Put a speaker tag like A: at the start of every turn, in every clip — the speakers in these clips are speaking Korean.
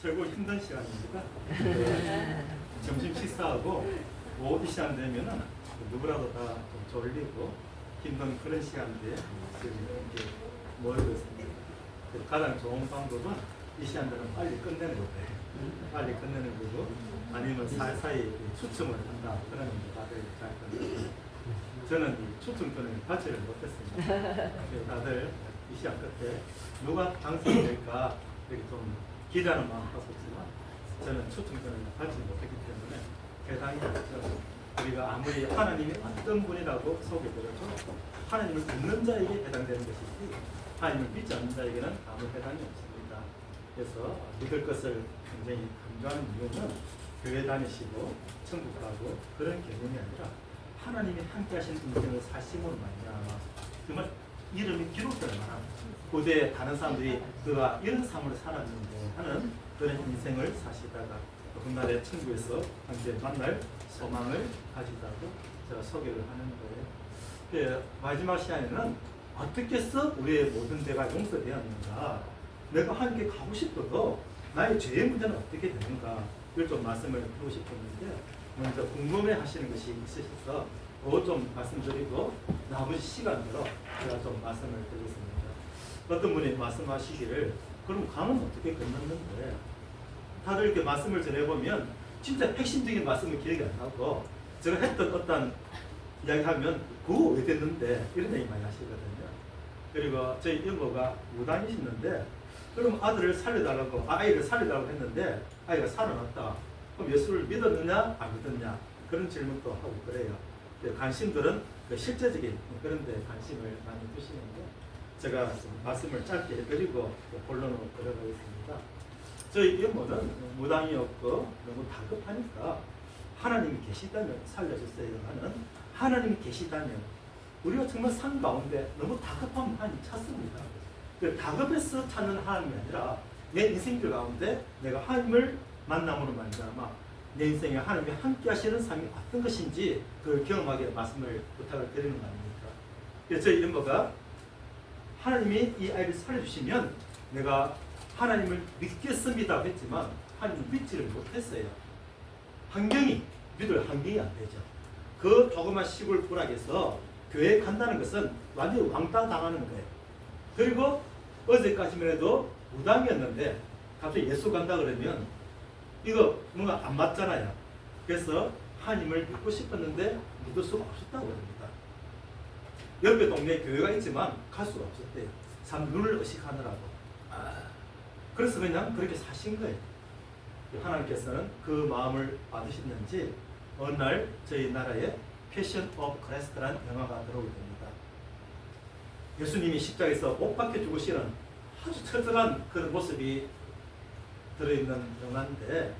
A: 최고 힘든 시간입니다. 점심 식사하고 오후 이 시간 되면은 누구라도 다 좀 졸리고 힘든 그런 시간대에 지금 이렇게 모이고 있습니다. 가장 좋은 방법은 이 시간들은 빨리 끝내는 거예요. 빨리 끝내는 거고 아니면 사이사이 추첨을 한다. 그런 게 다들 잘 끝내요. 저는 이 추첨권을 받지를 못했습니다. 다들 이 시간 끝에 누가 당선될까 이렇게 좀 기대하는 마음 갔었지만 저는 추첨권을 받지 못했기 때문에 대단히 우리가 아무리 하나님이 어떤 분이라고 소개드려도 하나님을 믿는 자에게 해당되는 것이지 하나님을 믿지 않는 자에게는 아무 해당이 없습니다. 그래서 믿을 것을 굉장히 강조하는 이유는 교회 다니시고 천국 가고 그런 개념이 아니라 하나님이 함께 하신 인생을 사심으로 말미암아 정말 이름이 기록될 만한 고대 다른 사람들이 그가 이런 삶을 살았는데 하는 그런 인생을 사시다가 훗날에 천국에서 함께 만날 소망을 가지다고 제가 소개를 하는 거예요. 마지막 시간에는 어떻게 해서 우리의 모든 죄가 용서되었는가, 내가 하나님께 가고 싶어도 나의 죄의 문제는 어떻게 되는가 이걸 좀 말씀을 드리고 싶었는데 먼저 궁금해 하시는 것이 있으셔서 그거 좀 말씀드리고 나머지 시간대로 제가 좀 말씀을 드리겠습니다. 어떤 분이 말씀하시기를 그럼 강은 어떻게 건넜는데 다들 이렇게 말씀을 전해보면 진짜 핵심적인 말씀은 기억이 안 나고 제가 했던 어떤 이야기하면 그거 왜 됐는데 이런 얘기 많이 하시거든요. 그리고 저희 이모가 무당이시는데 그럼 아들을 살려달라고 아이를 살려달라고 했는데 아이가 살아났다. 그럼 예수를 믿었느냐 안 믿었냐 그런 질문도 하고 그래요. 관심들은 그 실제적인 그런 데 관심을 많이 두시는데 제가 말씀을 짧게 해드리고 본론으로 들어가겠습니다. 저희 이모는 무당이었고 너무 다급하니까 하나님이 계시다면 살려주세요 하는 하나님이 계시다면 우리가 정말 삶 가운데 너무 다급한 하나님 찾습니다. 다급해서 찾는 하나님이 아니라 내 인생길 가운데 내가 하나님을 만남으로 말미암아 내 인생에 하나님이 함께 하시는 삶이 어떤 것인지 그걸 경험하게 말씀을 부탁을 드리는 거 아닙니까? 그래서 저희 이모가 하나님이 이 아이를 살려주시면 내가 하나님을 믿겠습니다 했지만 하나님을 믿지를 못했어요. 환경이 믿을 환경이 안 되죠. 그 조그만 시골 부락에서 교회에 간다는 것은 완전히 왕따 당하는 거예요. 그리고 어제까지만 해도 무당이었는데 갑자기 예수 간다 그러면 이거 뭔가 안 맞잖아요. 그래서 하나님을 믿고 싶었는데 믿을 수가 없었다고 합니다. 옆에 동네에 교회가 있지만 갈 수가 없었대요. 참 눈을 의식하느라고. 그래서 그냥 그렇게 사신 거예요. 하나님께서는 그 마음을 받으셨는지 어느 날 저희 나라에 패션 오브 크라이스트라는 영화가 들어오게 됩니다. 예수님이 십자가에서 못 박혀 죽으시는 아주 처절한 그런 모습이 들어있는 영화인데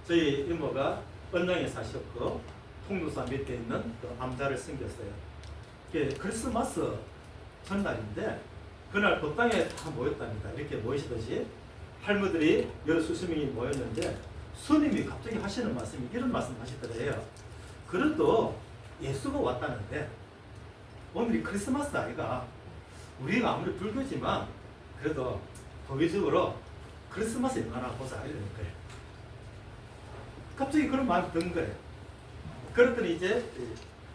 A: 저희 이모가 언양에 사셨고 통도사 밑에 있는 그 암자를 섬겼어요. 크리스마스 전날인데 그날 법당에 다 모였답니다. 이렇게 모이시듯이 할머니들이 여러 수십 명이 모였는데 스님이 갑자기 하시는 말씀이 이런 말씀 하시더래요. 그래도 예수가 왔다는데 오늘이 크리스마스 아이가 우리가 아무리 불교지만 그래도 도의적으로 크리스마스 영화나 보자 이러는 거예요. 갑자기 그런 마음이 든 거예요. 그랬더니 이제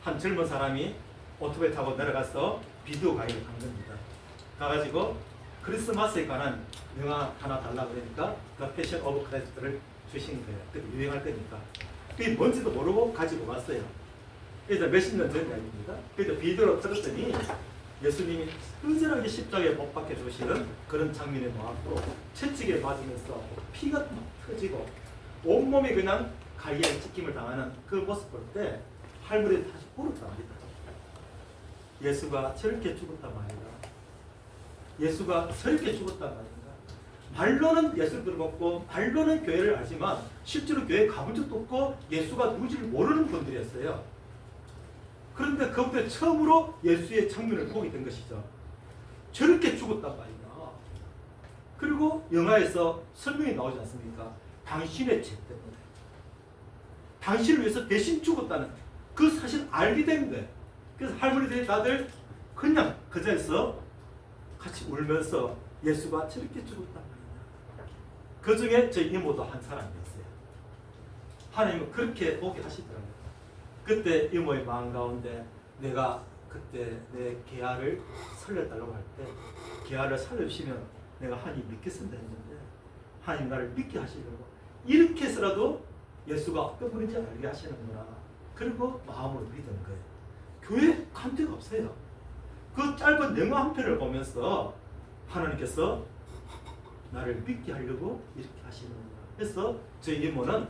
A: 한 젊은 사람이 오토바이 타고 내려가서 비디오 가입을 한 겁니다. 가가지고 크리스마스에 관한 영화 하나 달라고 그러니까 그 패션 오브 크라이스트를 주신 거예요. 그때 유행할 때니까. 그게 뭔지도 모르고 가지고 왔어요. 그래서 몇십 년 전 이야기입니다. 그래서 비디오로 틀었더니 예수님이 은절하게 십자가에 못 박혀 주시는 그런 장면이 나왔고 채찍에 맞으면서 피가 막 터지고 온몸이 그냥 가위에 찍힘을 당하는 그 모습 볼 때 할머니 다시 울었답니다. 예수가 저렇게 죽었단 말이다. 예수가 저렇게 죽었단 말인가. 말로는 예수를 들어먹고 말로는 교회를 알지만 실제로 교회에 가본 적도 없고 예수가 누구지를 모르는 분들이었어요. 그런데 그분들 처음으로 예수의 장면을 보게 된 것이죠. 저렇게 죽었단 말이다. 그리고 영화에서 설명이 나오지 않습니까? 당신의 죄 때문에 당신을 위해서 대신 죽었다는 그 사실을 알게 된 거예요. 그래서 할머니들이 다들 그냥 그 자리에서 같이 울면서 예수가 저렇게 죽었단 말이냐. 그 중에 저희 이모도 한 사람이었어요. 하나님은 그렇게 보게 하시더라고요. 그때 이모의 마음 가운데 내가 그때 내 계아를 살려달라고 할 때 계아를 살려주시면 내가 하나님 믿겠습니다 했는데 하나님 나를 믿게 하시려고 이렇게 해서라도 예수가 어떤 분인지 알게 하시는구나. 그리고 마음으로 믿은 거예요. 교회 간 적 없어요. 그 짧은 영화 한 편을 보면서 하나님께서 나를 믿게 하려고 이렇게 하시는구나. 그래서 저희 이모는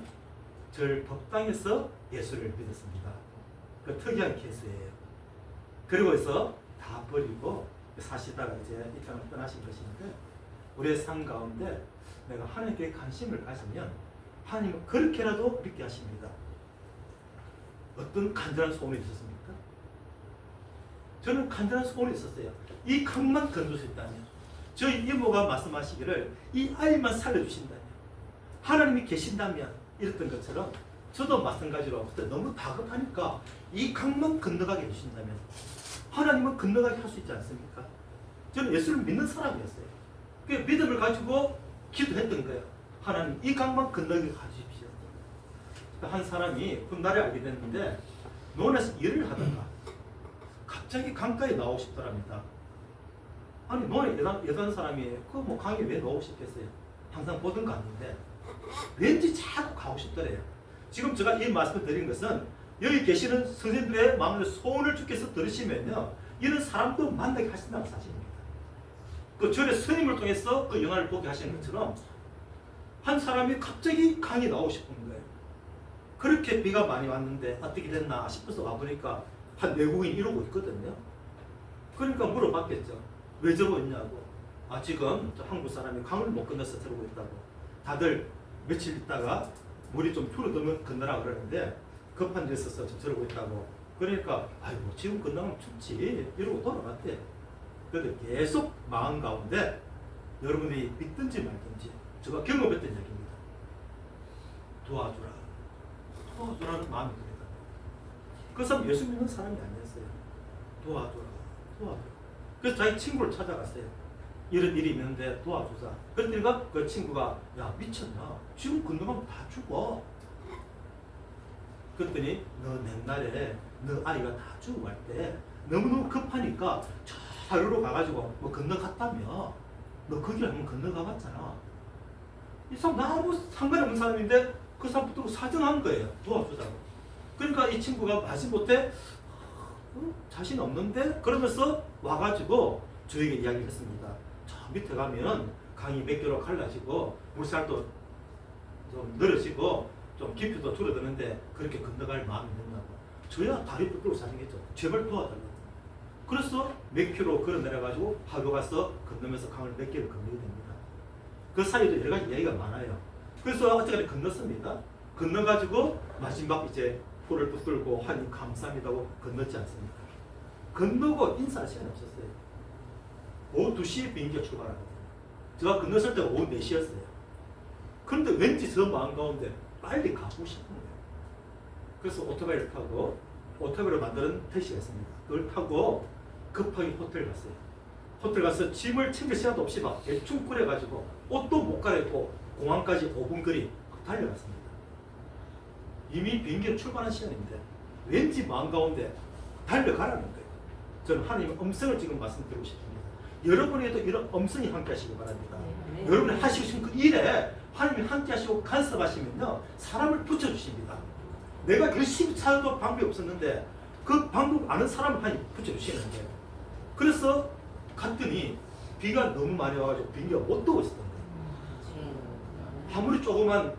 A: 절 법당에서 예수를 믿었습니다. 그 특이한 케이스예요. 그리고 해서 다 버리고 사시다가 이제 이 땅을 떠나신 것인데 우리의 삶 가운데 내가 하나님께 관심을 가지면 하나님은 그렇게라도 믿게 하십니다. 어떤 간절한 소원이 있었습니까? 저는 간절한 소원이 있었어요. 이 강만 건질 수 있다면, 저희 이모가 말씀하시기를 이 아이만 살려주신다면, 하나님이 계신다면 이랬던 것처럼 저도 마찬가지로 그때 너무 다급하니까 이 강만 건너가게 해주신다면 하나님은 건너가게 할 수 있지 않습니까? 저는 예수를 믿는 사람이었어요. 그 믿음을 가지고 기도했던 거예요. 하나님 이 강만 건너게 해주십시오. 한 사람이 훗날에 알게 됐는데 논에서 일을 하다가 갑자기 강가에 나오고 싶더랍니다. 아니 논에 여단 사람이 그 뭐 강에 왜 나오고 싶겠어요? 항상 보던 거 아닌데 왠지 자꾸 가고 싶더래요. 지금 제가 이 말씀을 드린 것은 여기 계시는 선생님들의 마음의 소원을 주께서 들으시면요 이런 사람도 만나게 하신다는 사실입니다. 그 전에 스님을 통해서 그 영화를 보게 하시는 것처럼 한 사람이 갑자기 강에 나오고 싶은 거예요. 그렇게 비가 많이 왔는데 어떻게 됐나 싶어서 와보니까 한 외국인이 이러고 있거든요. 그러니까 물어봤겠죠. 왜 저러고 있냐고. 아 지금 저 한국 사람이 강을 못 건너서 저러고 있다고. 다들 며칠 있다가 물이 좀 줄어들면 건너라 그러는데 급한 데 있어서 저러고 있다고. 그러니까 아이고 지금 건너면 춥지 이러고 돌아갔대요. 그런데 계속 마음 가운데 여러분이 믿든지 말든지 제가 경험했던 얘기입니다. 도와주라. 도와주라는 마음이 듭니다. 그 사람 예수 믿는 사람이 아니었어요. 도와주라. 도와주라. 그래서 자기 친구를 찾아갔어요. 이런 일이 있는데 도와주자. 그러니까 그 친구가 야 미쳤나? 지금 건너가면 다 죽어. 그랬더니 너 옛날에 너 아이가 다 죽고 갈 때 너무너무 급하니까 저 하루로 가가지고 뭐 건너갔다며. 너 거기를 한번 건너가봤잖아. 이 사람 나하고 상관없는 사람인데 그 사람 붙들고 사정한 거예요. 도와주자고. 그러니까 이 친구가 마지못해 자신 없는데 그러면서 와가지고 저에게 이야기를 했습니다. 저 밑에 가면 강이 몇 킬로 갈라지고 물살도 좀 늘어지고 좀 깊이도 줄어드는데 그렇게 건너갈 마음이 있냐고. 저야 다리 붙들고 사정했죠. 제발 도와달라고. 그래서 몇 킬로 걸어 내려가지고 하루 가서 건너면서 강을 몇 킬로 건너게 됩니다. 그 사이도 여러 가지 이야기가 많아요. 그래서 어쨌든 건넜습니다. 건너가지고 마지막 이제 포를 붙들고 하니 감사합니다고 건넜지 않습니까? 건너고 인사할 시간이 없었어요. 오후 2시에 비행기가 출발하거든요. 제가 건넜을 때가 오후 4시였어요. 그런데 왠지 저 마음 가운데 빨리 가고 싶은 거예요. 그래서 오토바이를 타고 오토바이로 만드는 택시가 있습니다. 그걸 타고 급하게 호텔 갔어요. 호텔 가서 짐을 챙길 시간도 없이 막 대충 꾸려가지고 옷도 못 갈아입고 공항까지 5분 거리 달려갔습니다. 이미 비행기를 출발한 시간인데 왠지 마음 가운데 달려가라는 거예요. 저는 하나님의 음성을 지금 말씀드리고 싶습니다. 여러분에게도 이런 음성이 함께 하시기 바랍니다.
B: 네.
A: 여러분이 하시고 싶은 그 일에 하나님이 함께 하시고 간섭하시면요 사람을 붙여주십니다. 내가 열심히 찾아도 방법이 없었는데 그 방법 아는 사람을 하나님이 붙여주시는 거예요. 그래서 갔더니 비가 너무 많이 와가지고 비행기가 못 뜨고 있었던 거예요. 아무리 조그만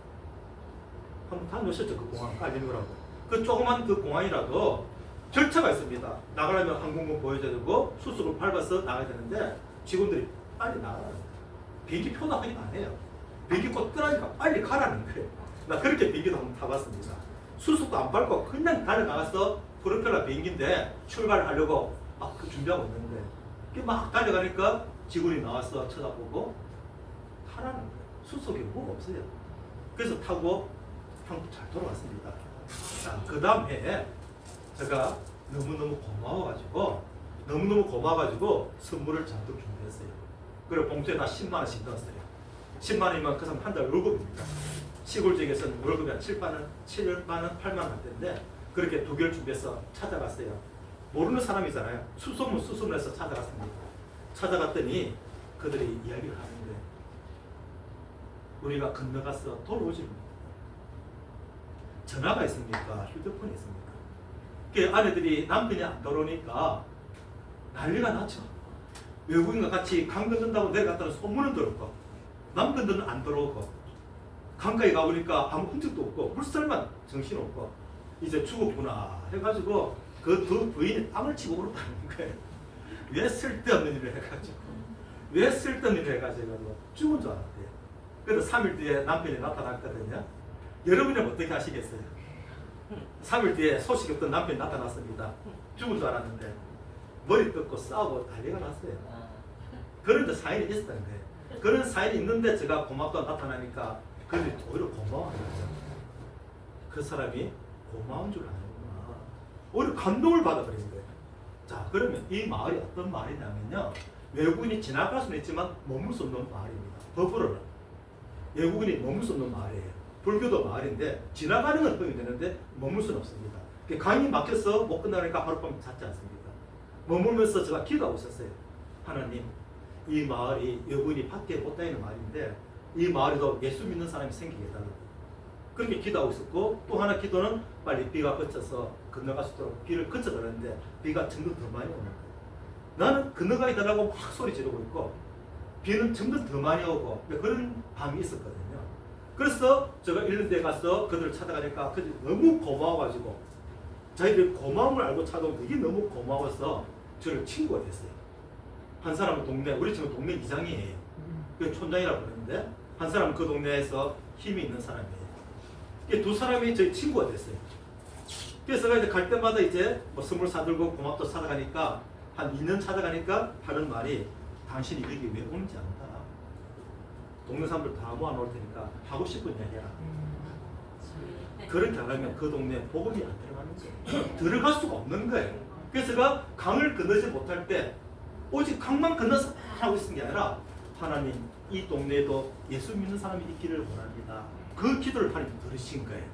A: 한번 다녀오셨죠? 그 공항 깔리는 거라고. 그 조그만 그 공항이라도 절차가 있습니다. 나가려면 항공권 보여줘야 되고 수속을 밟아서 나가야 되는데 직원들이 빨리 나가라는 거예요. 비행기 표도 확인 안 해요. 비행기 곧 뜨라니까 빨리 가라는 거예요. 나 그렇게 비행기도 한번 타봤습니다. 수속도 안 밟고 그냥 달려나가서 프로펠러 비행기인데 출발을 하려고 막 그 준비하고 있는데 막 달려가니까 직원이 나와서 쳐다보고 타라는 거예요. 수속이 뭐가 없어요. 그래서 타고 한국 잘 돌아왔습니다. 자, 그 다음 해에 제가 너무너무 고마워가지고 선물을 잔뜩 준비했어요. 그리고 봉투에 다 10만 원씩 넣었어요. 10만 원이면 그 사람 한 달 월급입니다. 시골 지역에서는 월급이 한 7만 원, 8만 원 대인데 그렇게 2개월 준비해서 찾아갔어요. 모르는 사람이잖아요. 수소문해서 찾아갔습니다. 찾아갔더니 그들이 이야기를 하는데 우리가 건너가서 돌아오지 못해. 전화가 있습니까? 휴대폰이 있습니까? 그 아내들이 남편이 안 들어오니까 난리가 났죠. 외국인과 같이 강 건넌다고 내려갔다는 소문은 들었고 남편들은 안 들어오고 강가에 가보니까 아무 흔적도 없고 물살만 정신없고 이제 죽었구나 해가지고 그 두 부인이 땅을 치고 울었다는 거예요. 왜 쓸데없는 일을 해가지고 왜 쓸데없는 일을 해가지고 죽은 줄 알았대요. 그래서 3일 뒤에 남편이 나타났거든요. 여러분은 어떻게 하시겠어요? 3일 뒤에 소식이 없던 남편이 나타났습니다. 죽은 줄 알았는데 머리 뜯고 싸우고 난리가 났어요. 그런 사연이 있었던 거예요. 그런 사연이 있는데 제가 고맙다 나타나니까 그들이 오히려 고마워하는 거죠. 그 사람이 고마운 줄 아는구나. 오히려 감동을 받아버린 거예요. 자, 그러면 이 마을이 어떤 마을이냐면요. 외국인이 지나갈 수는 있지만 머물 수 없는 마을입니다. 법으로는. 외국인이 머물 수 없는 마을이에요. 불교도 마을인데 지나가는 건 허용이 되는데 머물 수는 없습니다. 강이 막혀서 못 끝나니까 하룻밤 잤지 않습니까? 머물면서 제가 기도하고 있었어요. 하나님, 이 마을이 외국인이 밖에 못 다니는 마을인데 이 마을에도 예수 믿는 사람이 생기게 해달라고 그렇게 기도하고 있었고 또 하나 기도는 빨리 비가 그쳐서 건너갈 수 있도록 비를 그쳐달라는데 비가 점점 더 많이 오는 거예요. 나는 건너가야 되라고 막 소리 지르고 있고 비는 점점 더 많이 오고 그런 밤이 있었거든요. 그래서 제가 이런 데 가서 그들을 찾아가니까 그들이 너무 고마워가지고 자기들이 고마움을 알고 찾아온 그게 너무 고마워서 저를 친구가 됐어요. 한 사람은 동네, 우리 집은 동네 이장이에요. 그 촌장이라고 그러는데 한 사람은 그 동네에서 힘이 있는 사람이에요. 두 사람이 저희 친구가 됐어요. 그래서 이제 갈 때마다 이제 뭐 선물 사들고 고맙다 찾아가니까 한 2년 찾아가니까 하는 말이 당신이 여기 왜 오는지 안다. 동네 사람들 다 모아놓을 테니까 하고 싶은 이야기 해라. 그렇게 안 하면 그 동네에 복음이 안 들어가는 거예요. 들어갈 수가 없는 거예요. 그래서 제가 강을 건너지 못할 때 오직 강만 건너서 하고 있는 게 아니라 하나님 이 동네에도 예수 믿는 사람이 있기를 원합니다. 그 기도를 하나님 들으신 거예요.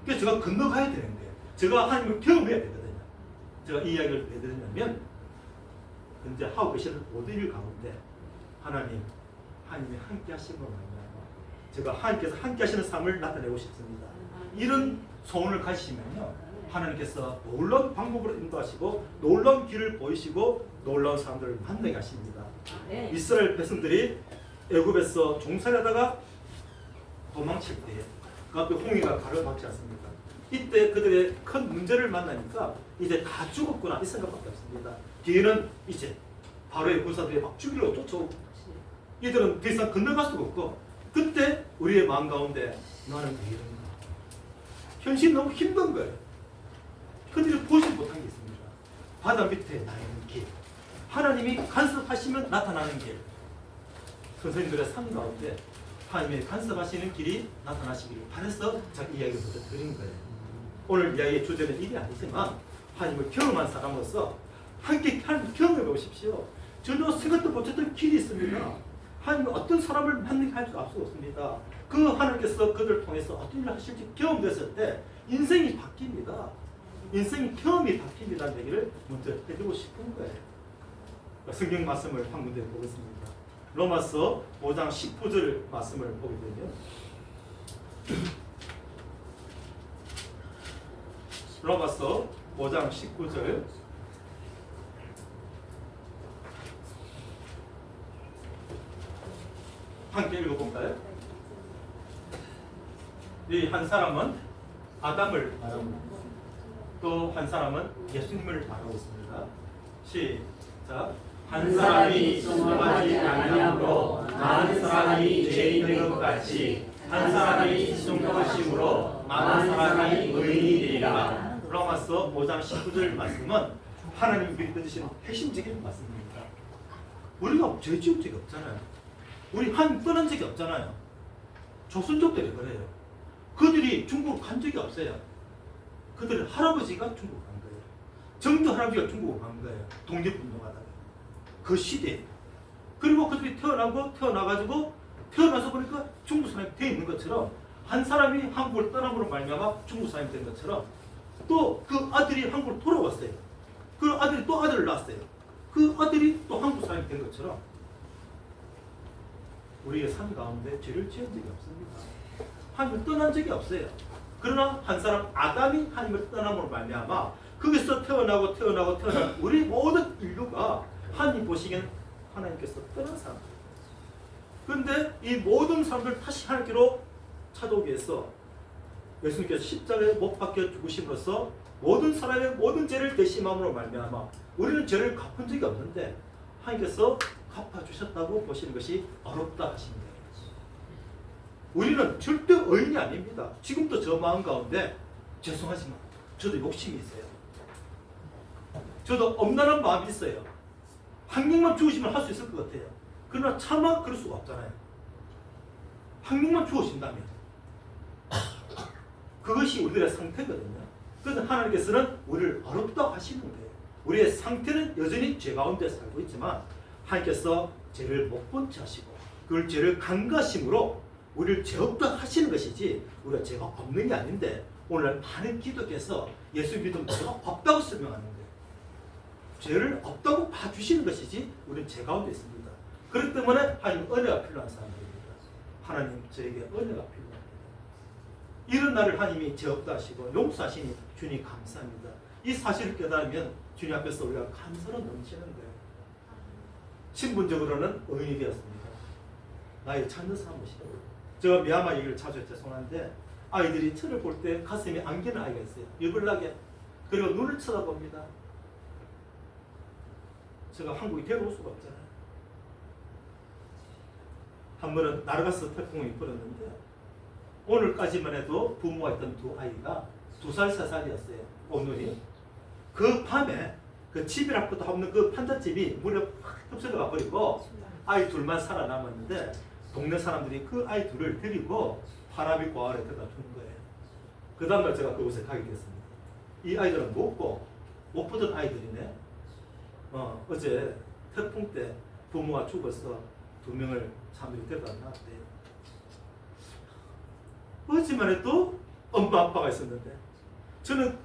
A: 그래서 제가 건너가야 되는 거예요. 제가 하나님을 경험해야 되거든요. 제가 이 이야기를 왜 드리냐면 현재 하고 계시는 모든 일 가운데 하나님이 함께 하시는 걸 말미암아 제가 하나님께서 함께 하시는 삶을 나타내고 싶습니다. 이런 소원을 가지시면요 하나님께서 놀라운 방법으로 인도하시고 놀라운 길을 보이시고 놀라운 사람들을 만나게 하십니다. 이스라엘 백성들이 애굽에서 종살이하다가 도망칠 때 그 앞에 홍해가 가로막지 않습니까? 이때 그들의 큰 문제를 만나니까 이제 다 죽었구나 이 생각밖에 없습니다. 뒤에는 이제 바로의 군사들이 막 죽이려고 쫓아오고 이들은 더 이상 건너갈 수가 없고 그때 우리의 마음 가운데 나는 왜 이런가? 현실이 너무 힘든 거예요. 그들이 보지 못한 게 있습니다. 바다 밑에 나의 길, 하나님이 간섭하시면 나타나는 길. 선생님들의 삶 가운데 하나님의 간섭하시는 길이 나타나시기를 바라서 제가 이야기를 먼저 드린 거예요. 오늘 이야기의 주제는 일이 아니지만 하나님을 경험한 사람으로서 함께 하나님을 경험해 보십시오. 전혀 생각도 못했던 길이 있습니다. 하나님은 어떤 사람을 만나게 할 수 없습니다. 그 하나님께서 그들을 통해서 어떤 일을 하실지 경험됐을 때 인생이 바뀝니다. 인생의 경험이 바뀝니다는 얘기를 먼저 해드리고 싶은 거예요. 성경 말씀을 한 군데 보겠습니다. 로마서 5장 19절 말씀을 보게 되면 로마서 5장 19절 함께 읽어볼까요? 이 한 사람은 아담을 말하고 또 한 사람은 예수님을 말하고 있습니다. 시작.
B: 한 사람이 순종하지 아니함으로 많은 사람이 죄인된 것 같이 한 사람이 순종하심으로 많은 사람이 의인이 되리라.
A: 로마서 5장 19절 말씀은 하나님 믿으시는 핵심적인 말씀입니다. 우리가 죄 지은 적이 없잖아요. 우리 하나님 떠난 적이 없잖아요. 조선족들이 그래요. 그들이 중국을 간 적이 없어요. 그들의 할아버지가 중국 간 거예요. 정조 할아버지가 중국을 간 거예요. 독립운동하다가. 그 시대에. 그리고 그들이 태어나가지고 태어나서 보니까 중국 사람이 돼 있는 것처럼 한 사람이 한국을 떠남으로 말미암아 중국 사람이 된 것처럼 또 그 아들이 한국으로 돌아왔어요. 그 아들이 또 아들을 낳았어요. 그 아들이 또 한국 사람이 된 것처럼 우리의 삶 가운데 죄를 지은 적이 없습니다. 하나님을 떠난 적이 없어요. 그러나 한 사람 아담이 하나님을 떠남으로 말미암아 거기서 태어나고 우리 모든 인류가 하나님 보시기엔 하나님께서 떠난 사람들. 그런데 이 모든 사람들 다시 하나님께로 찾아오기 위해서 예수님께서 십자가에 못 박혀 죽으심으로써 모든 사람의 모든 죄를 대신함으로 말미암아 우리는 죄를 갚은 적이 없는데 하나님께서 갚아주셨다고 보시는 것이 어렵다 하십니다. 우리는 절대 의인이 아닙니다. 지금도 저 마음 가운데 죄송하지만 저도 욕심이 있어요. 저도 엄란한 마음이 있어요. 한 명만 죽으시면 할 수 있을 것 같아요. 그러나 차마 그럴 수가 없잖아요. 한 명만 죽으신다면 그것이 우리의 상태거든요. 그래서 하나님께서는 우리를 어렵다고 하시는 거예요. 우리의 상태는 여전히 죄 가운데 살고 있지만 하나님께서 죄를 못 본 채 하시고 그걸 죄를 간과하심으로 우리를 죄 없다 하시는 것이지 우리가 죄가 없는 게 아닌데 오늘 많은 기독교에서 예수 믿으면 죄가 없다고 설명하는 거예요. 죄를 없다고 봐주시는 것이지 우리는 죄 가운데 있습니다. 그렇기 때문에 하나님 은혜가 필요한 사람들입니다. 하나님 저에게 은혜가 필요합니다. 이런 나를 하나님이 죄 없다 하시고 용서하시니 주님 감사합니다. 이 사실을 깨달으면 주님 앞에서 우리가 감사로 넘치는 거예요. 신분적으로는 의인이 되었습니다. 나의 찾는 사무실. 제가 미얀마 얘기를 자주 죄송한데 아이들이 저를 볼 때 가슴이 안기는 아이가 있어요. 유불나게. 그리고 눈을 쳐다봅니다. 제가 한국에 데려올 수가 없잖아요. 한 번은 나르가스 태풍이 불었는데 오늘까지만 해도 부모가 있던 두 아이가 2살, 3살이었어요. 오늘이. 그 밤에 그 집이라고도 없는 그 판잣집이 물에 확 흡수가 버리고 아이 둘만 살아남았는데 동네 사람들이 그 아이 둘을 데리고 파라비 고아에 데려다 주는 거예요. 그 다음날 제가 그곳에 가게 됐습니다. 이 아이들은 못 보던 아이들이네. 어제 태풍 때 부모가 죽어서 2명을 사람들이 데려다 놨대요. 어제만 해도 엄마 아빠가 있었는데 저는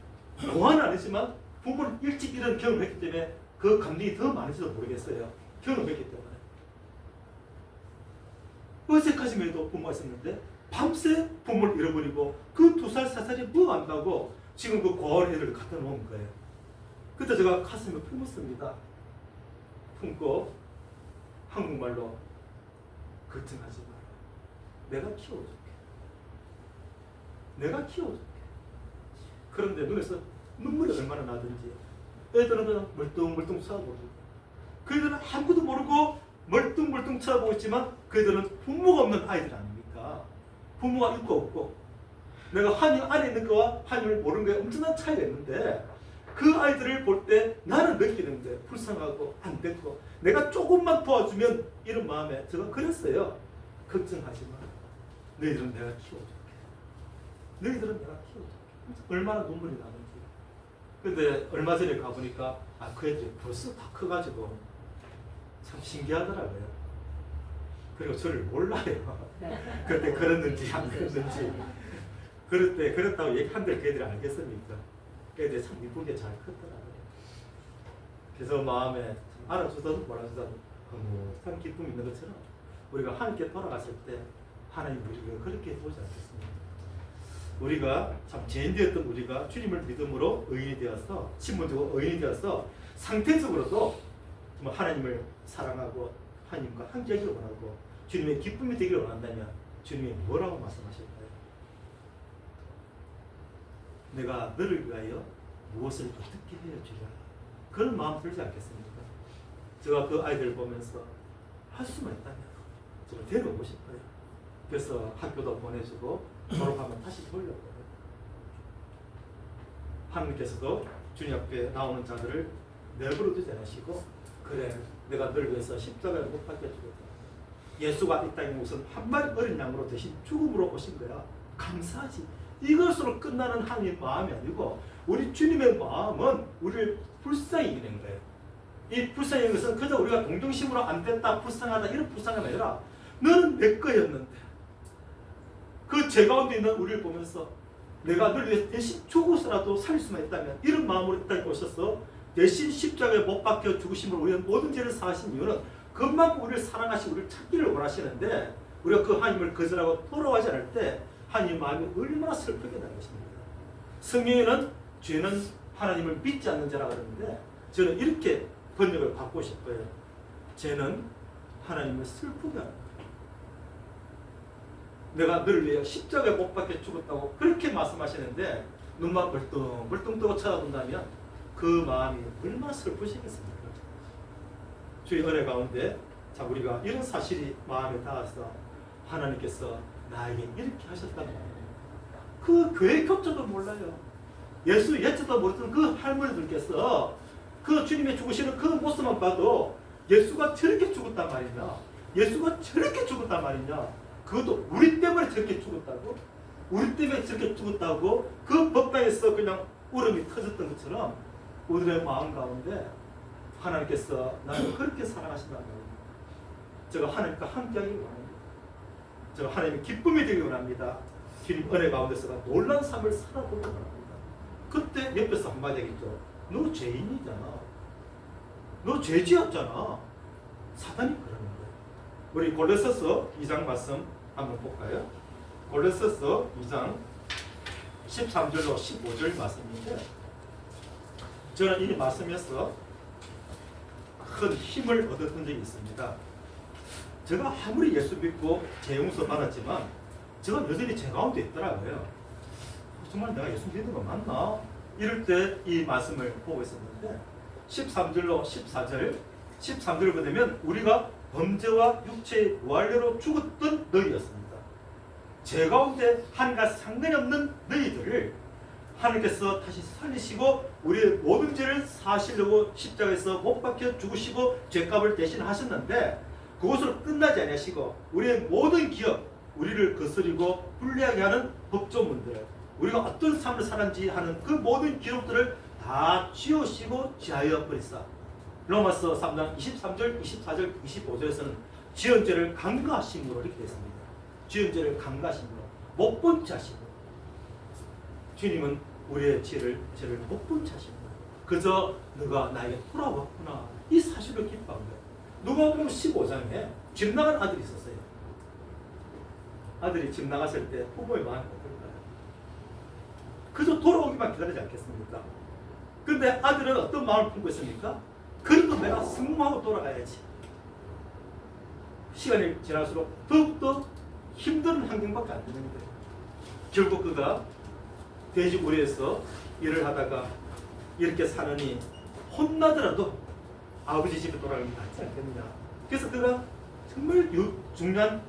A: 고아는 아니지만 부모는 일찍 이런 경험을 했기 때문에 그 감정이 더 많은지도 모르겠어요. 경험했기 때문에. 어제까지만 해도 부모가 있었는데 밤새 부모를 잃어버리고 그 2살, 4살이 뭐 안다고 지금 그 고아원애를 갖다 놓은 거예요. 그때 제가 가슴을 품었습니다. 품고 한국말로 걱정하지 마라. 내가 키워줄게. 내가 키워줄게. 그런데 눈에서 눈물이 얼마나 나든지 애들은 그냥 멀뚱멀뚱 쳐다보고 그 애들은 아무것도 모르고 멀뚱멀뚱 쳐다보고 있지만 그 애들은 부모가 없는 아이들 아닙니까? 부모가 있고 없고 내가 하나님 안에 있는 거와 하나님을 모르는 거에 엄청난 차이가 있는데 그 아이들을 볼 때 나는 느끼는데 불쌍하고 안 됐고 내가 조금만 도와주면 이런 마음에 제가 그랬어요. 걱정하지 마. 너희들은 내가 키워줄게. 너희들은 내가 키워줄게. 얼마나 눈물이 나는지. 근데 얼마 전에 가보니까 그 애들이 벌써 다 커가지고 참 신기하더라고요. 그리고 저를 몰라요. 그때 그랬는지 안 그랬는지. 그럴 때 그렇다고 얘기한들 그 애들이 알겠습니까? 그 애들이 참 이쁘게 잘 컸더라고요. 그래서 마음에 알아주든 몰아주든 참 기쁨이 있는 것처럼 우리가 하나님께 돌아갔을 때 하나님 우리를 그렇게 보지 않겠습니까? 우리가 참 죄인 되었던 우리가 주님을 믿음으로 의인이 되어서 신분적으로 의인이 되어서 상태적으로도 하나님을 사랑하고 하나님과 함께하기를 원하고 주님의 기쁨이 되기를 원한다면 주님이 뭐라고 말씀하실까요? 내가 너를 위하여 무엇을 어떻게 해주랴. 그런 마음 들지 않겠습니까? 제가 그 아이들 보면서 할 수만 있다면 제가 데려오고 싶어요. 그래서 학교도 보내주고 졸업하면 다시 돌려보내요. 하나님께서도 주님 앞에 나오는 자들을 내버려 두지 않으시고 그래 내가 너를 위해서 십자가를 못 박혀 죽었다. 예수가 이 땅에 무슨 한 마리 어린 양으로 대신 죽음으로 오신 거야. 감사하지. 이것으로 끝나는 하나님의 마음이 아니고 우리 주님의 마음은 우리를 불쌍히 여기는 거예요. 이 불쌍히 여기는 것은 그저 우리가 동정심으로 안 됐다 불쌍하다 이런 불쌍함이 아니라 너는 내 거였는데 그 죄 가운데 있는 우리를 보면서 내가 너를 위해서 대신 죽어서라도 살 수만 있다면 이런 마음으로 이 땅에 오셔서 대신 십자가에 못 박혀 죽으심으로 우리의 모든 죄를 사하신 이유는 그만큼 우리를 사랑하시고 우리를 찾기를 원하시는데 우리가 그 하나님을 거절하고 돌아가지 않을 때 하나님 마음이 얼마나 슬프게 되는 것입니다. 성경에는 죄는 하나님을 믿지 않는 자라 그러는데 저는 이렇게 번역을 받고 싶어요. 죄는 하나님을 슬프게 하는 거예요. 내가 너를 위해 십자가에 못 박혀 죽었다고 그렇게 말씀하시는데 눈만 벌뚱 뜨고 쳐다본다면 그 마음이 얼마나 슬프시겠습니까? 주의 은혜 가운데 자 우리가 이런 사실이 마음에 닿아서 하나님께서 나에게 이렇게 하셨다는 거예요. 그 교회 교조도 몰라요. 예수 예자도 모르던 그 할머니들께서 그 주님의 죽으시는 그 모습만 봐도 예수가 저렇게 죽었단 말이냐, 예수가 저렇게 죽었단 말이냐, 그것도 우리 때문에 저렇게 죽었다고, 우리 때문에 저렇게 죽었다고 그 법당에서 그냥 울음이 터졌던 것처럼 우리의 마음 가운데 하나님께서 나를 그렇게 사랑하신다는 거예요. 제가 하나님과 함께하기 원합니다. 제가 하나님의 기쁨이 되기 원합니다. 주님 은혜 가운데서가 놀라운 삶을 살아보기 원합니다. 그때 옆에서 한마디 하겠죠. 너 죄인이잖아. 너 죄지었잖아. 사단이 그러는 거예요. 우리 골로새서 2장 말씀 한번 볼까요? 골로새서 2장 13절로 15절 말씀인데 저는 이 말씀에서 큰 힘을 얻었던 적이 있습니다. 제가 아무리 예수 믿고 죄 용서 받았지만 제가 여전히 죄 가운데 있더라고요. 정말 내가 예수 믿는 거 맞나? 이럴 때 이 말씀을 보고 있었는데 13절로 14절 13절을 보면 우리가 범죄와 육체의 완례로 죽었던 너희였습니다. 죄 가운데 하나님과 상관이 없는 너희들을 하나님께서 다시 살리시고 우리의 모든 죄를 사하시려고 십자가에서 못 박혀 죽으시고 죄값을 대신하셨는데 그것으로 끝나지 아니하시고 우리의 모든 기업, 우리를 거스리고 불리하게 하는 법조문들, 우리가 어떤 삶을 살았는지 하는 그 모든 기록들을 다 지우시고 지하여 버리사. 로마서 3장 23절, 24절, 25절에서는 지은 죄를 간과하심으로 이렇게 되어 있습니다. 지은 죄를 간과하심으로 못 본 채 하시고 주님은 우리의 죄를 못 본 채 하시고 그저 너가 나에게 돌아왔구나 이 사실을 기뻐한 거예요. 누가복음 15장에 집 나간 아들이 있었어요. 아들이 집 나갔을 때 부모의 마음이 어떨까요? 그저 돌아오기만 기다리지 않겠습니까? 근데 아들은 어떤 마음을 품고 있습니까? 그래도 내가 승무하고 돌아가야지. 시간이 지날수록 더욱더 힘든 환경밖에 안 되는 거예요. 결국 그가 돼지우리에서 일을 하다가 이렇게 사느니 혼나더라도 아버지 집에 돌아가는 게 낫지 않겠느냐. 그래서 그가 정말 중요한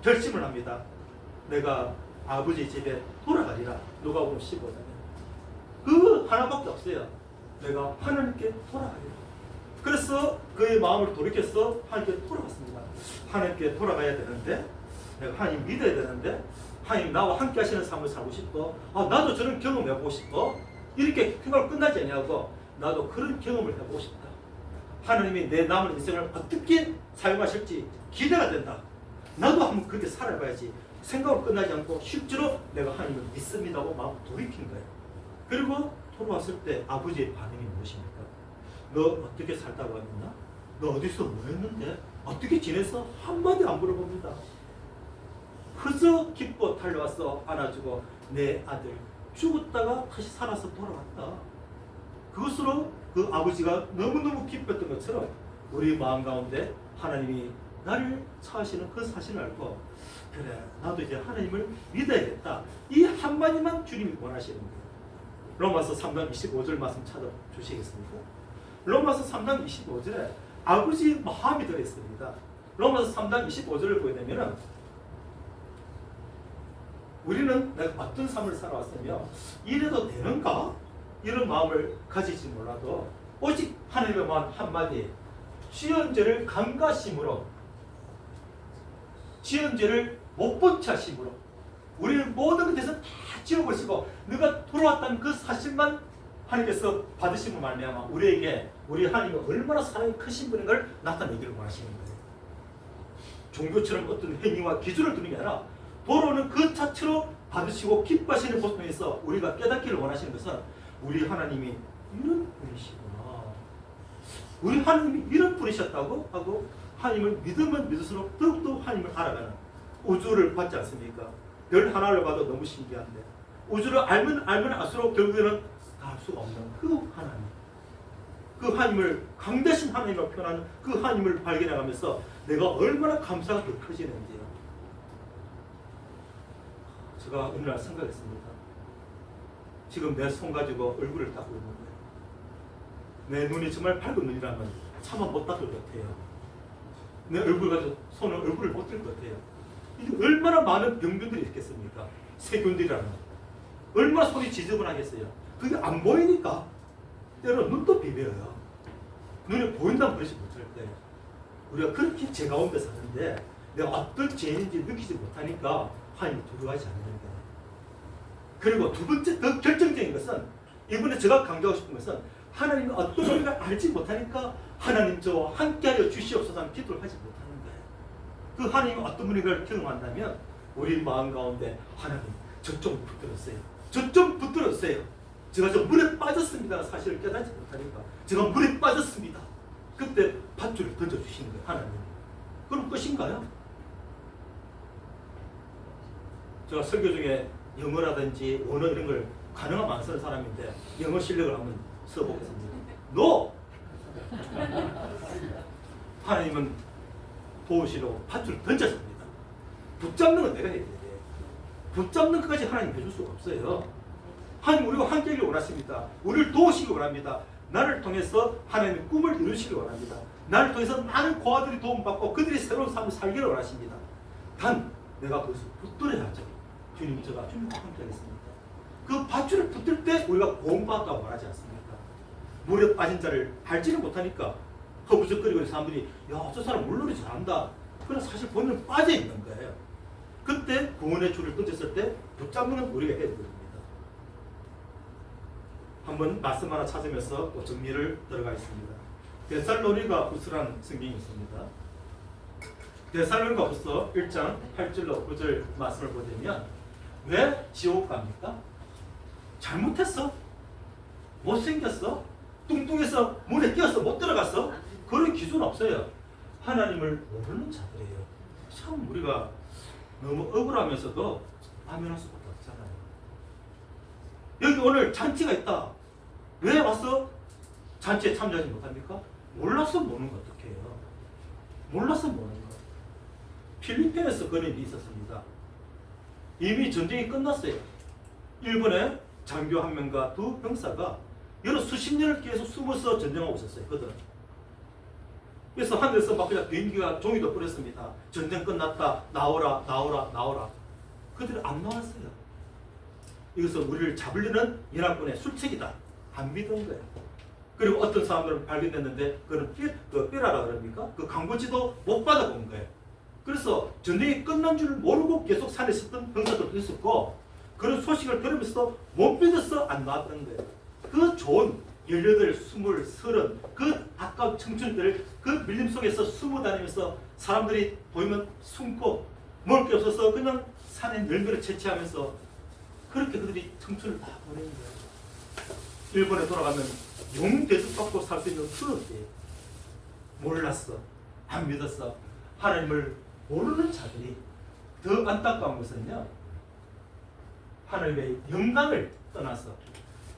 A: 결심을 합니다. 내가 아버지 집에 돌아가리라. 누가복음 15장에 그 하나밖에 없어요. 내가 하나님께 돌아가리라. 그래서 그의 마음을 돌이켜서 하나님께 돌아갔습니다. 하나님께 돌아가야 되는데 내가 하나님 믿어야 되는데 하나님 나와 함께 하시는 삶을 살고 싶어. 나도 저런 경험을 해보고 싶어. 이렇게 그걸 끝나지 않냐고 나도 그런 경험을 해보고 싶다. 하나님이 내 남은 인생을 어떻게 사용하실지 기대가 된다. 나도 한번 그렇게 살아봐야지. 생각으로 끝나지 않고 실제로 내가 하나님을 믿습니다고 마음 돌이킨 거예요. 그리고 돌아왔을 때 아버지의 반응이 무엇입니까? 너 어떻게 살다고 왔느냐? 너 어디서 뭐 했는데? 어떻게 지내서? 한마디 안 물어봅니다. 그저 기뻐 달려와서 안아주고 내 아들 죽었다가 다시 살아서 돌아왔다. 그것으로 그 아버지가 너무너무 기뻤던 것처럼 우리 마음 가운데 하나님이 나를 찾으시는 그 사실을 알고 그래 나도 이제 하나님을 믿어야겠다. 이 한마디만 주님이 원하시는 거예요. 로마서 3장 25절 말씀 찾아주시겠습니까? 로마서 3장 25절에 아버지의 마음이 들어있습니다. 로마서 3장 25절을 보게 되면 우리는 내가 어떤 삶을 살아왔으며 이래도 되는가? 이런 마음을 가지지 몰라도 오직 하나님의 마음 한마디 지은 죄를 간과심으로 지은 죄를 못 본 채 하심으로 우리는 모든 것에서 다 지워버리시고 네가 돌아왔다는 그 사실만 하나님께서 받으심으로 말미암아 우리에게 우리 하나님이 얼마나 사랑이 크신 분인 걸 나타내기를 원하시는 거예요. 종교처럼 어떤 행위와 기준을 두는 게 아니라 도로는 그 자체로 받으시고 기뻐하시는 모습 통해서 우리가 깨닫기를 원하시는 것은 우리 하나님이 이런 분이시구나. 우리 하나님이 이런 분이셨다고 하고 하나님을 믿으면 믿을수록 더욱더 하나님을 알아가는 우주를 받지 않습니까? 별 하나를 봐도 너무 신기한데 우주를 알면 알수록 결국에는 다 알 수가 없는 그 하나님, 그 하나님을 강대신 하나님으로 표현하는 그 하나님을 발견해가면서 내가 얼마나 감사가 더 커지는지요. 제가 어느 날 생각했습니다. 지금 내 손 가지고 얼굴을 닦고 있는 거예요. 내 눈이 정말 밝은 눈이라면 차마 못 닦을 것 같아요. 내 얼굴 가지고 얼굴을 못 들 것 같아요. 이게 얼마나 많은 병균들이 있겠습니까? 세균들이라는 얼마나 손이 지저분하겠어요. 그게 안 보이니까 때로는 눈도 비벼요. 눈에 보인다면 그러지 못할 때 우리가 그렇게 제 가운데 사는데 내가 어떤 죄인인지 느끼지 못하니까 하나님이 두려워하지 않는 거예요. 그리고 두 번째 더 결정적인 것은 이번에 제가 강조하고 싶은 것은 하나님이 어떤 우리가 알지 못하니까 하나님 저와 함께하여 주시옵소서 하는 기도를 하지 못하는 거예요. 그 하나님이 어떤 분인가를 경험한다면 우리 마음 가운데 하나님 저 좀 붙들었어요. 저 좀 붙들었어요. 제가 저 물에 빠졌습니다. 사실을 깨닫지 못하니까 제가 물에 빠졌습니다. 그때 밧줄을 던져주시는 거예요. 하나님. 그럼 끝인가요? 제가 설교 중에 영어라든지 언어 이런 걸 가능하면 안 쓰는 사람인데 영어 실력을 한번 써보겠습니다. NO! 하나님은 도우시려고 밧줄을 던졌습니다. 붙잡는 건 내가 해야 돼. 붙잡는 것까지 하나님 해줄 수가 없어요. 하나님 우리와 함께하기를 원하십니다. 우리를 도우시기 원합니다. 나를 통해서 하나님의 꿈을 이루시기 원합니다. 나를 통해서 많은 고아들이 도움받고 그들이 새로운 삶을 살기를 원하십니다. 단 내가 그것을 붙들어야죠. 주님 저가 주님과 함께하겠습니다. 그 밧줄을 붙들 때 우리가 구원받았다고 말하지 않습니까? 물에 빠진 자를 알지는 못하니까 허부적거리고 있는 사람들이 야, 저 사람 물놀이 잘한다. 그러나 사실 본인은 빠져있는 거예요. 그때 구원의 줄을 던졌을 때 붙잡는 건 우리가 해야 됩니다. 한번 말씀 하나 찾으면서 또 정리를 들어가겠습니다. 데살로니가후서라는 성경이 있습니다. 데살로니가후서 1장 8절로 9절 말씀을 보자면 왜 지옥 갑니까? 잘못했어? 못생겼어? 뚱뚱해서 문에 끼어서 못 들어갔어? 그런 기준 없어요. 하나님을 모르는 자들이에요. 참 우리가 너무 억울하면서도 아멘할 수밖에 없잖아요. 여기 오늘 잔치가 있다. 왜 와서 잔치에 참여하지 못합니까? 몰라서 모르는 거 어떻게 해요? 몰라서 모르는 거. 필리핀에서 그런 일이 있었습니다. 이미 전쟁이 끝났어요. 일본의 장교 한 명과 두 병사가 여러 수십 년을 계속 숨어서 전쟁하고 있었어요. 그들은. 그래서 하늘에서 막 그냥 비행기가 종이도 뿌렸습니다. 전쟁 끝났다. 나오라, 나오라, 나오라. 그들이 안 나왔어요. 이것은 우리를 잡으려는 연합군의 술책이다. 안 믿은 거예요. 그리고 어떤 사람들은 발견됐는데 그는 삐라라 그럽니까? 그 광고지도 못 받아본 거예요. 그래서 전쟁이 끝난 줄 모르고 계속 산에 있었던 병사들도 있었고 그런 소식을 들으면서도 못 믿어서 안 나왔던 거예요. 그 좋은 18, 20, 30, 그 아까운 청춘들을 그 밀림 속에서 숨어 다니면서 사람들이 보이면 숨고 먹을 게 없어서 그냥 산에 열매를 채취하면서 그렇게 그들이 청춘을 다 보내는 거예요. 일본에 돌아가면 용 대접받고 살 수 있는 그런 때예요. 몰랐어. 안 믿었어. 하나님을 모르는 자들이 더 안타까운 것은요. 하나님의 영광을 떠나서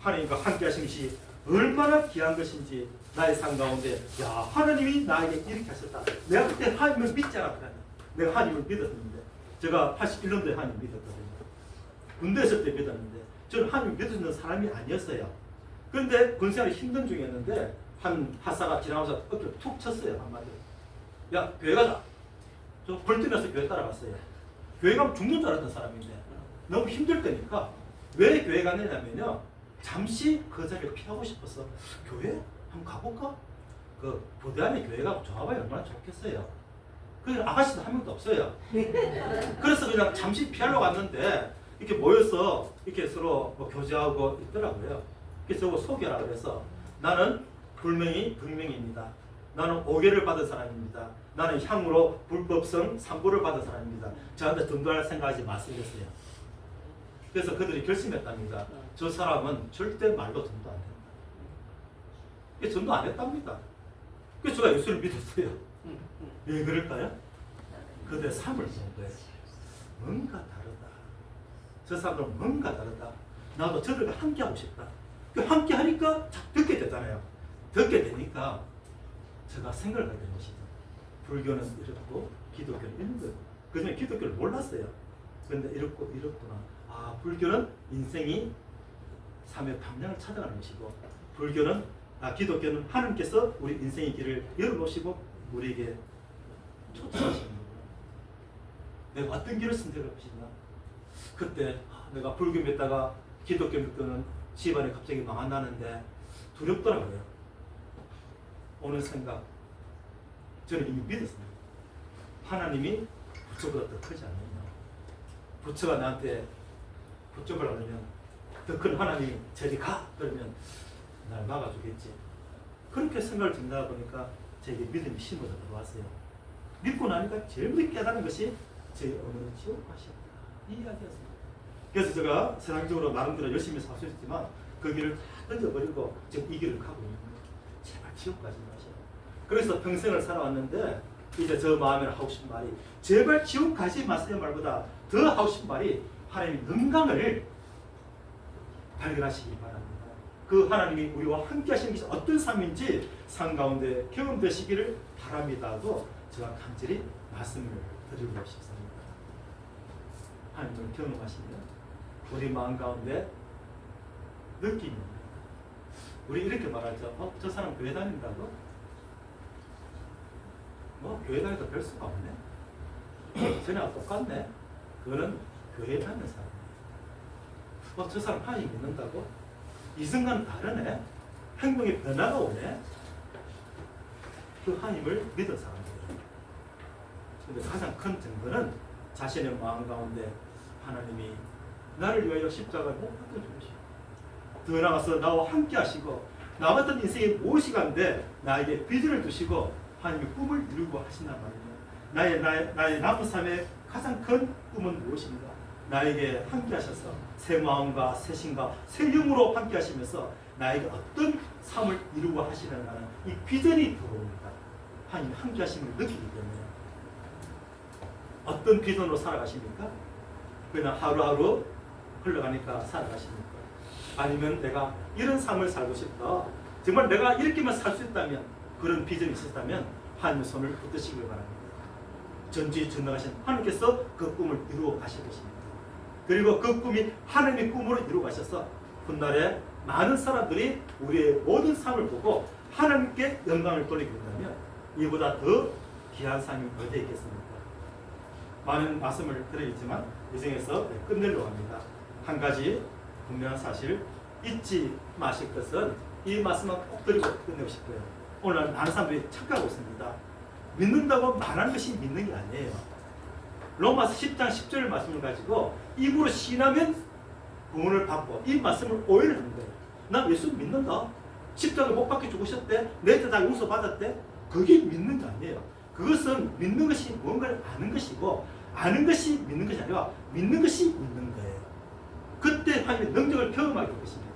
A: 하나님과 함께 하신 것이 얼마나 귀한 것인지 나의 삶 가운데 야 하나님이 나에게 이렇게 하셨다. 내가 그때 하나님을 믿지 않았다. 내가 하나님을 믿었는데 제가 81년도에 하나님 믿었거든요. 군대 있을 때 믿었는데 저는 하나님 믿어주는 사람이 아니었어요. 그런데 군생활이 힘든 중이었는데 한 하사가 지나가서 어깨를 툭 쳤어요. 한마디로. 야 교회 가자. 저 벌떡나서 교회 따라갔어요. 교회 가면 죽는 줄 알았던 사람인데 너무 힘들 때니까 왜 교회 갔느냐면요. 잠시 그 자리를 피하고 싶어서 교회 한번 가볼까? 그 부대 안에 교회가 좋아봐야 얼마나 좋겠어요. 그 아가씨도 한 명도 없어요. 그래서 그냥 잠시 피하려고 갔는데 이렇게 모여서 이렇게 서로 뭐 교제하고 있더라고요. 그래서 저거 소개하라 그래서 나는 불명이 금명입니다. 나는 오개를 받은 사람입니다. 나는 향으로 불법성 3부를 받은 사람입니다. 저한테 전도할 생각하지 마세요. 그랬어요. 그래서 그들이 결심했답니다. 저 사람은 절대 말로 전도 안 된다. 전도 안 했답니다. 그래서 제가 예수를 믿었어요. 왜 그럴까요? 그들의 삶을 본 거예요. 뭔가 다르다. 저 사람들은 뭔가 다르다. 나도 저들과 함께하고 싶다. 함께 하니까 듣게 되잖아요. 듣게 되니까 제가 생각을 하게 된 것이죠. 불교는 이렇고 기독교는 이런 거예요. 그전에 기독교를 몰랐어요. 그런데 이렇구나. 아, 불교는 인생이 삶의 방향을 찾아가는 것이고, 기독교는 하나님께서 우리 인생의 길을 열어놓으시고 우리에게 초청하시는 거구나. 내가 어떤 길을 선택할 것인가. 그때 내가 불교 믿다가 기독교 믿고는 집안이 갑자기 망한다는데 두렵더라고요. 오는 생각, 저는 이미 믿었습니다. 하나님이 부처보다 더 크지 않느냐. 부처가 나한테 부처를 하려면 더 큰 하나님이 저리 가! 그러면 날 막아주겠지. 그렇게 생각을 정리하다 보니까 제게 믿음이 심어져 들어왔어요. 믿고 나니까 제일 먼저 깨달은 것이 제 어머니 지옥 가셨다. 이 이야기였습니다. 그래서 제가 세상적으로 나름대로 열심히 살 수 있지만 그 길을 다 던져버리고 지금 이 길을 가고 있는 거예요. 제발 지옥 가지 마세요. 그래서 평생을 살아왔는데 이제 저 마음에 하고 싶은 말이 제발 지옥 가지 마세요 말보다 더 하고 싶은 말이 하나님의 영광을 발견하시기 바랍니다. 그 하나님이 우리와 함께 하시는 것이 어떤 삶인지 삶 가운데 경험되시기를 바랍니다 하고 제가 간절히 말씀을 드리고 싶습니다. 하나님을 경험하시면 우리 마음 가운데 느낌이 우리 이렇게 말하죠. 저 사람 교회 다닌다고? 교회 다니도 별 수가 없네. 쟤네가 똑같네. 그거는 교회 다니는 사람이에요. 저 사람 하나님 믿는다고? 이승과는 다르네. 행동에 변화가 오네. 그 하나님을 믿은 사람들이에요. 근데 가장 큰 증거는 자신의 마음 가운데 하나님이 나를 위하여 십자가를 못 박혀 주시고 더 나아가서 나와 함께 하시고 나 같은 인생의 무엇이간데 나에게 비전을 두시고 하나님의 꿈을 이루고 하신단 말이에요. 나의 남은 삶의 가장 큰 꿈은 무엇인가? 나에게 함께 하셔서 새 마음과 새 신과 새 영으로 함께 하시면서 나에게 어떤 삶을 이루고 하시려는 이 비전이 들어옵니다. 하나님이 함께 하심을 느끼기 때문에 어떤 비전으로 살아가십니까? 그냥 하루하루 흘러가니까 살아가십니까? 아니면 내가 이런 삶을 살고 싶다. 정말 내가 이렇게만 살 수 있다면 그런 비전이 있었다면 하나님의 손을 붙드시길 바랍니다. 전지전능하신 하나님께서 그 꿈을 이루어 가실 것입니다. 그리고 그 꿈이 하나님의 꿈으로 이루어 가셔서 훗날에 많은 사람들이 우리의 모든 삶을 보고 하나님께 영광을 돌리게 된다면 이보다 더 귀한 삶이 어디에 있겠습니까? 많은 말씀을 드리겠지만 이 중에서 끝내려고 합니다. 한 가지 분명한 사실 잊지 마실 것은 이 말씀만 꼭 드리고 끝내고 싶어요. 오늘 많은 사람들이 착각하고 있습니다. 믿는다고 말하는 것이 믿는 게 아니에요. 로마서 10장 10절 말씀을 가지고 입으로 신하면 구원을 받고 이 말씀을 오해를 하는 거예요. 나 예수 믿는다. 십자가 못 박혀 죽으셨대. 내 죄 다 용서받았대. 그게 믿는 게 아니에요. 그것은 믿는 것이 뭔가를 아는 것이고 아는 것이 믿는 것이 아니라 믿는 것이 믿는 거예요. 그때 하나님의 능력을 경험하게 될 것입니다.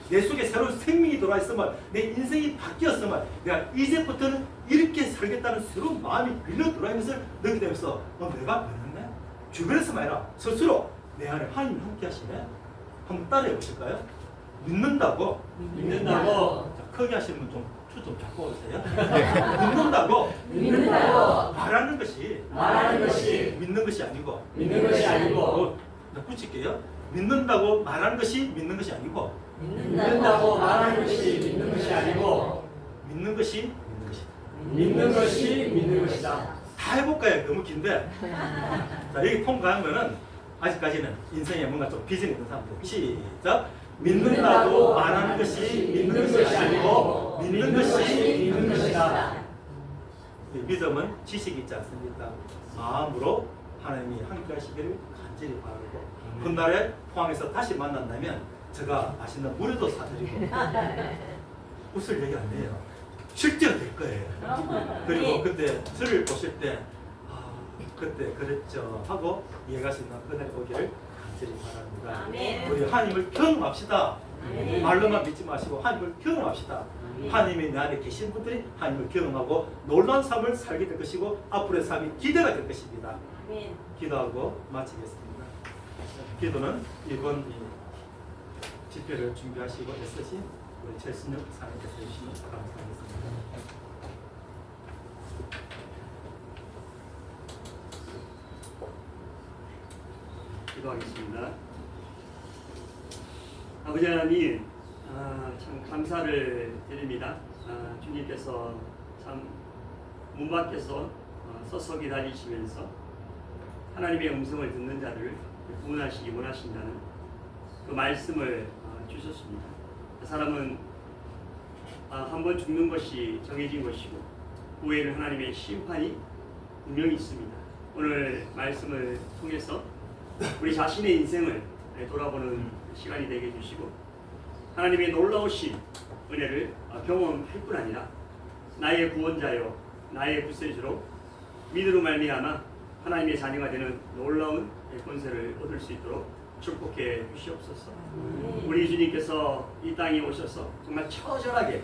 A: 내 속에 새로운 생명이 돌아 있으면 내 인생이 바뀌었으면 내가 이제부터는 이렇게 살겠다는 새로운 마음이 밀려 들어오는 것을 느끼게 되면서 내가 변했네? 주변에서만 아니라 스스로 내 안에 하나님이 함께 하시네? 한번 따라해 보실까요? 믿는다고 자, 크게 하시는 분 좀 잡고 오세요. 믿는다고 말하는 것이 믿는 것이 아니고 붙일게요. 믿는다고 말하는 것이 믿는 것이 아니고
B: 믿는다고 말하는 것이 믿는 것이 아니고
A: 믿는 것이
B: 믿는 것이 믿는 것이다.
A: 다 해볼까요? 너무 긴데. 자, 여기 통과하면은 아직까지는 인생에 뭔가 좀 비전이 있는 사람들. 시작. 믿는다고 말하는 것이 믿는 것이 아니고 믿는 것이 믿는 것이다. 믿음은 지식이 있지 않습니까? 마음으로 하나님이 함께 하시기를 간절히 바라고 훗날에 포항에서 다시 만난다면 제가 맛있는 물에도 사드리고 웃을 얘기 아니에요. 실제로 될 거예요. 그리고 그때 저를 보실 때 그때 그랬죠 하고 이해가시는 그날 오기를 간절히 바랍니다.
C: 아멘.
A: 우리 하나님을 경험합시다.
C: 아멘.
A: 말로만 믿지 마시고 하나님을 경험합시다. 하나님이 내 안에 계신 분들이 하나님을 경험하고 놀라운 삶을 살게 될 것이고 앞으로의 삶이 기대가 될 것입니다.
C: 아멘.
A: 기도하고 마치겠습니다. 기도는 이번 이 집회를 준비하시고 애쓰신 우리 최순혁 사님께서 해주시면 감사하겠습니다.
B: 기도하겠습니다. 아버지 하나님, 참 감사를 드립니다. 주님께서 참 문 밖에서 서서 기다리시면서 하나님의 음성을 듣는 자를 구원하시기 원하신다는 그 말씀을 주셨습니다. 그 사람은 한 번 죽는 것이 정해진 것이고 후에는 하나님의 심판이 분명히 있습니다. 오늘 말씀을 통해서 우리 자신의 인생을 돌아보는 시간이 되게 해주시고 하나님의 놀라우신 은혜를 경험할 뿐 아니라 나의 구원자요 나의 구세주로 믿음으로 말미암아 하나님의 자녀가 되는 놀라운 권세를 얻을 수 있도록 축복해 주시옵소서. 우리 주님께서 이 땅에 오셔서 정말 처절하게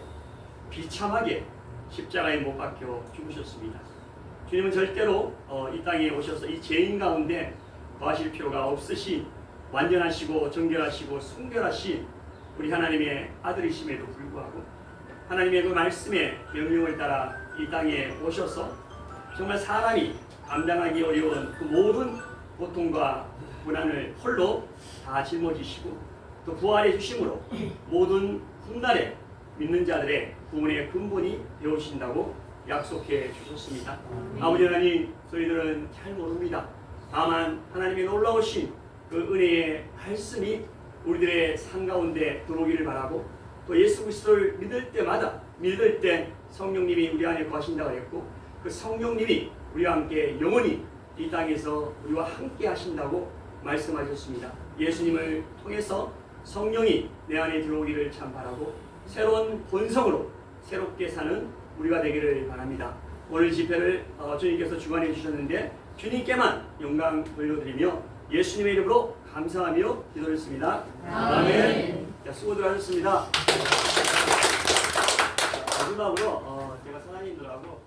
B: 비참하게 십자가에 못 박혀 죽으셨습니다. 주님은 절대로 이 땅에 오셔서 이 죄인 가운데 거하실 필요가 없으신 완전하시고 정결하시고 순결하신 우리 하나님의 아들이심에도 불구하고 하나님의 그 말씀의 명령을 따라 이 땅에 오셔서 정말 사람이 감당하기 어려운 그 모든 고통과 고난을 홀로 다 짊어지시고 또 부활해 주심으로 모든 훗날에 믿는 자들의 구원의 근본이 되어신다고 약속해 주셨습니다. 아버지 하나님, 저희들은 잘 모릅니다. 다만 하나님의 놀라우신 그 은혜의 말씀이 우리들의 삶 가운데 들어오기를 바라고 또 예수 그리스도를 믿을 때마다 믿을 때 성령님이 우리 안에 거하신다고 했고 그 성령님이 우리와 함께 영원히 이 땅에서 우리와 함께 하신다고 말씀하셨습니다. 예수님을 통해서 성령이 내 안에 들어오기를 참 바라고 새로운 본성으로 새롭게 사는 우리가 되기를 바랍니다. 오늘 집회를 주님께서 주관해 주셨는데 주님께만 영광 돌려드리며 예수님의 이름으로 감사하며 기도했습니다. 아멘. 자, 수고들 하셨습니다. 마지막으로 제가 사장님들하고